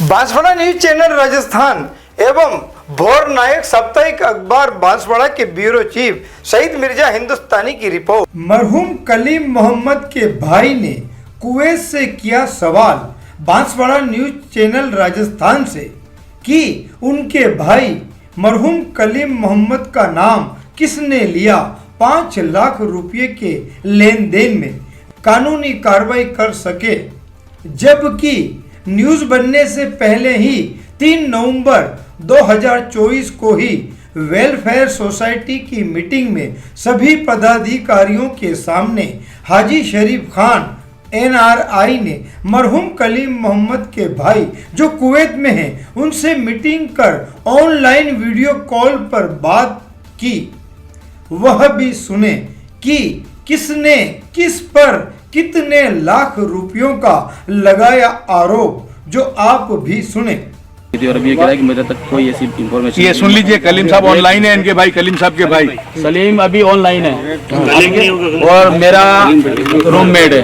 Banswara news channel Rajasthan एवं भोर नायक साप्ताहिक अखबार बांसवाड़ा के ब्यूरो चीफ सईद मिर्जा हिंदुस्तानी की रिपोर्ट। मरहूम कलीम मोहम्मद के भाई ने कुवैत से किया सवाल बांसवाड़ा न्यूज चैनल राजस्थान से कि उनके भाई मरहूम कलीम मोहम्मद का नाम किसने लिया 5 लाख रुपए के लेन देन में कानूनी कार्रवाई कर सके, जबकि न्यूज बनने से पहले ही 3 नवंबर 2024 को ही वेलफेयर सोसाइटी की मीटिंग में सभी पदाधिकारियों के सामने हाजी शरीफ खान NRI ने मरहूम कलीम मोहम्मद के भाई जो कुवैत में हैं उनसे मीटिंग कर ऑनलाइन वीडियो कॉल पर बात की। वह भी सुने कि किसने किस पर कितने लाख रुपयों का लगाया आरोप, जो आप भी सुने। और अभी ये कह रहा है कि मेरे तक कोई ऐसी इंफॉर्मेशन ये सुन लीजिए, कलीम साहब ऑनलाइन है, इनके भाई कलीम साहब के भाई सलीम अभी ऑनलाइन है और मेरा रूममेट है।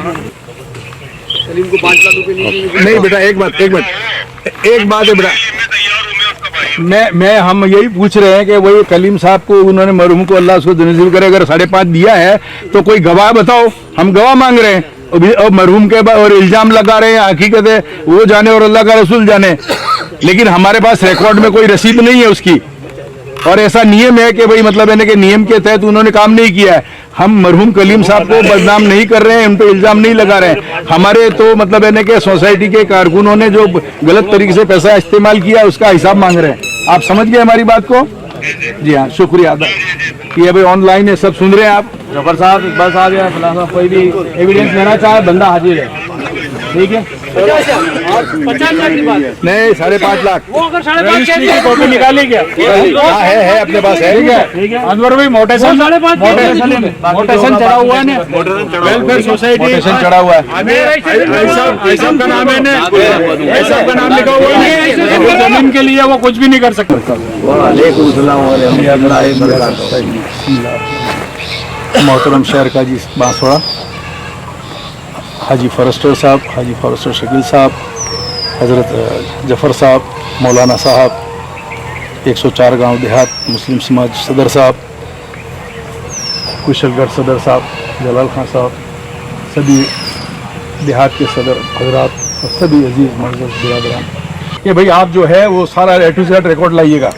सलीम को 5 लाख रुपए नहीं बेटा, एक बात है बेटा, मैं हम यही पूछ रहे हैं कि वही कलीम साहब को उन्होंने मरहूम को अल्लाह उसको नसीब करे, अगर 5.5 दिया है तो कोई गवाह बताओ, हम गवाह मांग रहे हैं। और मरहूम के और इल्जाम लगा रहे हैं, हकीकत है वो जाने और अल्लाह का रसूल जाने, लेकिन हमारे पास रिकॉर्ड में कोई रसीद नहीं है उसकी। और ऐसा नियम है कि भाई मतलब है कि नियम के तहत उन्होंने काम नहीं किया है। हम मरहूम कलीम साहब को बदनाम नहीं कर रहे हैं, उन पर इल्जाम नहीं लगा रहे हैं। हमारे तो मतलब है कि सोसाइटी के कारकुनों ने जो गलत तरीके से पैसा इस्तेमाल किया उसका हिसाब मांग रहे हैं। आप समझ गए हमारी बात को? जी हाँ, शुक्रिया। ये अभी ऑनलाइन है, सब सुन रहे हैं आप। जफर साहब, इकबाल साहब या फिलहाल साहब कोई भी एविडेंस लेना चाहे बंदा हाजिर है, ठीक है। 50 लाख की बात नहीं, 5.5 लाख वो अगर 5.5 की कॉपी निकाली क्या? है अपने पास है, ठीक है। अनवर भाई मोटेशन चढ़ा हुआ है ना, वेलफेयर सोसाइटी मोटेशन चढ़ा हुआ है। ऐसा का नाम है ना, ऐसा का नाम लिखा हुआ है, जमीन के लिए वो कुछ भी नहीं कर सकता। मोहतरम शहर का जी बांसवाड़ा, हाजी फॉरेस्टर साहब, हाजी फॉरेस्टर शकील साहब, हज़रत जफ़र साहब, मौलाना साहब, 104 गांव देहात मुस्लिम समाज सदर साहब, कुशलगढ़ सदर साहब, जलाल खान साहब, सभी देहात के सदर हजरात और सभी अजीज़ मौजूद बिरादरान, ये भाई आप जो है वो सारा A to Z रिकॉर्ड लाइएगा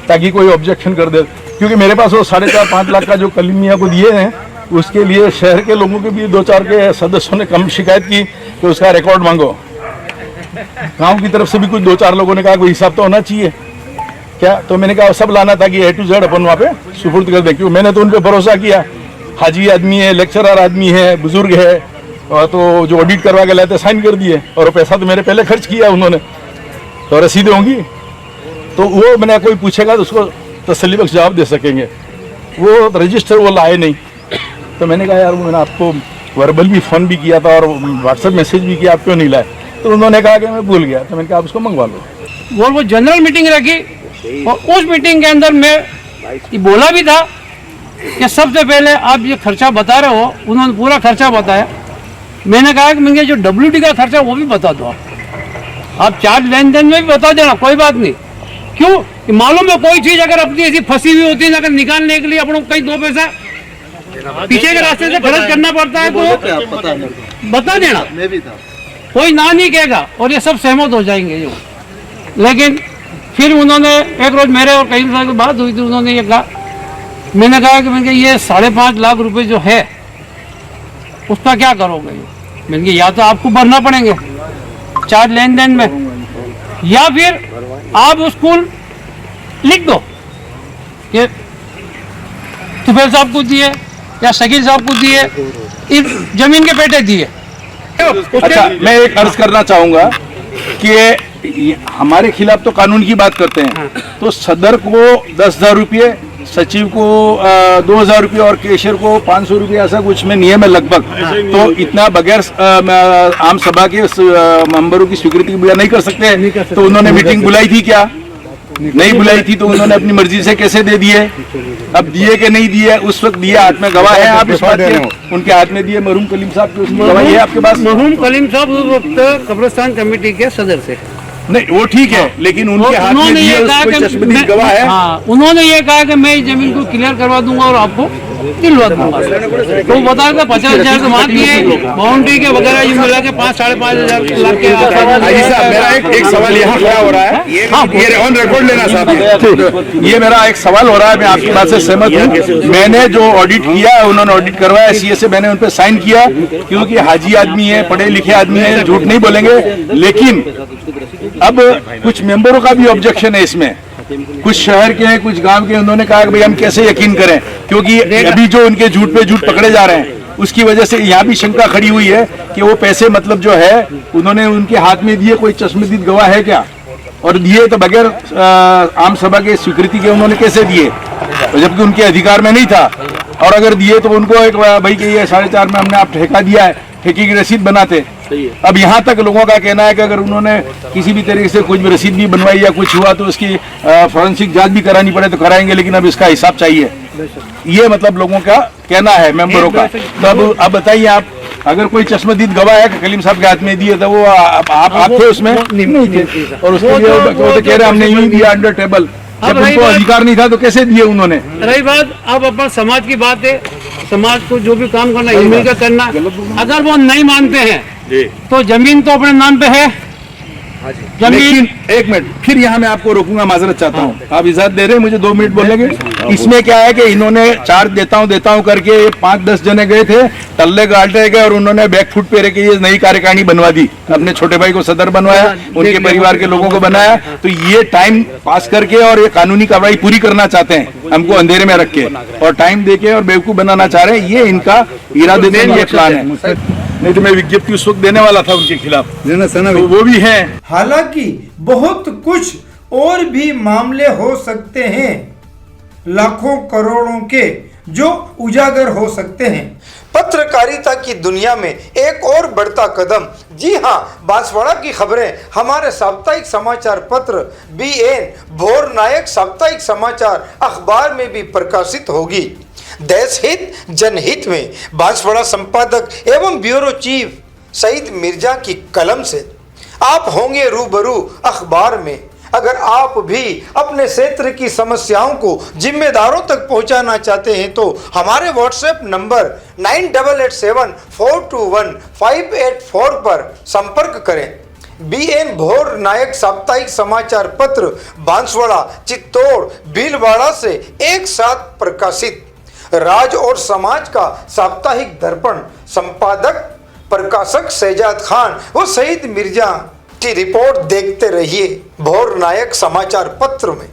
ताकि कोई ऑब्जेक्शन कर दे, क्योंकि मेरे पास वो 4.5-5 लाख का जो कलीम मियां को दिए हैं उसके लिए शहर के लोगों के भी 2-4 के सदस्यों ने कम शिकायत की कि उसका रिकॉर्ड मांगो। गांव की तरफ से भी कुछ 2-4 लोगों ने कहा कोई हिसाब तो होना चाहिए क्या, तो मैंने कहा सब लाना था कि A to Z अपन वहाँ पे सुपुर्द कर दें, क्योंकि मैंने तो उन पर भरोसा किया। हाजी आदमी है, लेक्चरर आदमी है, बुजुर्ग है, और तो जो ऑडिट करवा के लाए थे साइन कर दिए, और पैसा तो मैंने पहले खर्च किया उन्होंने, तो रसीदें होंगी तो वो मैंने कोई पूछेगा तो उसको तसल्ली बख्श जवाब दे सकेंगे। वो रजिस्टर वो लाए नहीं, तो मैंने कहा यार मैंने आपको वर्बल भी फ़ोन भी किया था और व्हाट्सएप मैसेज भी किया, आप क्यों नहीं लाए? तो उन्होंने कहा कि मैं भूल गया, तो मैंने कहा आप उसको मंगवा लो। वो जनरल मीटिंग रखी और उस मीटिंग के अंदर मैं ये बोला भी था कि सबसे पहले आप ये खर्चा बता रहे हो, उन्होंने पूरा खर्चा बताया। मैंने कहा कि मुझे जो WD का खर्चा वो भी बता दो, आप चार्ज लेन देन में भी बता देना, कोई बात नहीं। क्यों कि मालूम है कोई चीज़ अगर अपनी ऐसी फंसी हुई होती है, अगर निकालने के लिए अपनों कहीं 2 पैसा पीछे के रास्ते से खर्च करना पड़ता है तो बता देना, कोई ना नहीं कहेगा और ये सब सहमत हो जाएंगे जो। लेकिन फिर उन्होंने एक रोज मेरे और कई साल की बात हुई थी, उन्होंने ये कहा, मैंने कहा कि मैंने ये 5.5 लाख रुपए जो है उसका क्या करोगे? मैंने कहा या तो आपको भरना पड़ेंगे चार्ज लेन देन में, या फिर आप उसको लिख दो कि तुफैल साहब को दिए या शकील साहब को दिए, इस जमीन के पेटे दिए। अच्छा, मैं एक अर्ज करना चाहूँगा कि हमारे खिलाफ तो कानून की बात करते हैं, तो सदर को 10,000 रुपये, सचिव को 2,000 रुपये और कैशियर को 500 रुपये, ऐसा कुछ में नियम है लगभग। तो इतना बगैर आम सभा के मेंबरों की स्वीकृति के बिना नहीं कर सकते। तो उन्होंने मीटिंग बुलाई थी क्या? नहीं बुलाई थी, तो उन्होंने अपनी मर्जी से कैसे दे दिए? अब दिए कि नहीं दिए? उस वक्त दिए, हाथ में गवाह है, आप इस बात के उनके हाथ में दिए मरहूम कलीम साहब की, उसकी गवाही है आपके पास? मरहूम कलीम साहब उस वक्त कब्रिस्तान कमेटी के सदर थे, नहीं वो ठीक है, लेकिन उनके हाथ में उन्होंने दिए ये कहा कोई कि चश्मदीद गवाह है। हाँ, उन्होंने ये कहा कि मैं इस जमीन को क्लियर करवा दूंगा और आपको दिलवा दूंगा। तो वो बता था 50,000 तो वहाँ दिए, बाउंड्री के वगैरह ये मिला के 5-5.5 लाख के हाजी साहब, मेरा एक सवाल यहाँ खड़ा हो रहा है, ये ऑन रिकॉर्ड लेना साहब। ये मेरा एक सवाल हो रहा है, मैं आपकी बात से सहमत हूँ। मैंने जो ऑडिट किया, उन्होंने ऑडिट करवाया सीए से, मैंने उन पर साइन किया, क्योंकि हाजी आदमी है, पढ़े लिखे आदमी है, झूठ नहीं बोलेंगे। लेकिन अब कुछ मेंबरों का भी ऑब्जेक्शन है इसमें, कुछ शहर के हैं, कुछ गांव के, उन्होंने कहा कि भाई हम कैसे यकीन करें, क्योंकि अभी जो उनके झूठ पे झूठ पकड़े जा रहे हैं, उसकी वजह से यहाँ भी शंका खड़ी हुई है कि वो पैसे मतलब जो है उन्होंने उनके हाथ में दिए, कोई चश्मदीद गवाह है क्या, और दिए तो बगैर आम सभा के स्वीकृति के उन्होंने कैसे दिए, जबकि उनके अधिकार में नहीं था। और अगर दिए तो उनको एक भाई कि ये 4.5 में हमने आप ठेका दिया है, ठेके की रसीद बनाते। अब यहाँ तक लोगों का कहना है कि अगर उन्होंने किसी भी तरीके से कुछ भी रसीद भी बनवाई या कुछ हुआ तो उसकी फॉरेंसिक जांच भी करानी पड़े तो कराएंगे, लेकिन अब इसका हिसाब चाहिए। ये मतलब लोगों का कहना है, मेंबरों का। तो अब बताइए आप, अगर कोई चश्मदीद गवाह है कि कलीम साहब के हाथ में दिए तो वो आप थे उसमें? नहीं थे, और उसके लिए वो तो कह रहे हमने यूं दिया अंडर टेबल, जब उनको अधिकार नहीं था तो कैसे दिए उन्होंने? रही बात अब अपन समाज की बात है, समाज को जो भी काम करना है मिलकर करना। अगर वो नहीं मानते हैं तो जमीन तो अपने नाम पे है। लेकिन एक मिनट, फिर यहाँ मैं आपको रोकूंगा, माजरत चाहता हूँ, आप इजाजत दे रहे हैं मुझे 2 मिनट बोलेंगे? इसमें क्या है कि इन्होंने चार्ज देता हूँ करके 5-10 जने गए थे, टल्ले गाटे गए और उन्होंने बैकफुट पे रह के ये नई कार्यकारिणी बनवा दी, अपने छोटे भाई को सदर बनवाया, उनके परिवार के लोगों को बनाया। तो ये टाइम पास करके और ये कानूनी कार्रवाई पूरी करना चाहते हैं, हमको अंधेरे में रख के और टाइम दे के और बेवकूफ बनाना चाह रहे हैं, ये इनका इरादे में ये प्लान है। नहीं तो मैं विज्ञप्ति उस वक्त देने वाला था उनके खिलाफ, तो वो भी है। हालांकि बहुत कुछ और भी मामले हो सकते हैं, लाखों करोड़ों के, जो उजागर हो सकते हैं। पत्रकारिता की दुनिया में एक और बढ़ता कदम, जी हाँ, बांसवाड़ा की खबरें हमारे साप्ताहिक समाचार पत्र BN भोर नायक साप्ताहिक समाचार अखबार में भी प्रकाशित होगी। देश हित जनहित में बांसवाड़ा संपादक एवं ब्यूरो चीफ सईद मिर्जा की कलम से आप होंगे रूबरू अखबार में। अगर आप भी अपने क्षेत्र की समस्याओं को जिम्मेदारों तक पहुंचाना चाहते हैं तो हमारे व्हाट्सएप नंबर 9874215584 पर संपर्क करें। BN भोर नायक साप्ताहिक समाचार पत्र बांसवाड़ा, चित्तौड़, भीलवाड़ा से एक साथ प्रकाशित। राज और समाज का साप्ताहिक दर्पण, संपादक प्रकाशक शहजाद खान व सईद मिर्जा की रिपोर्ट देखते रहिए भोर नायक समाचार पत्र में।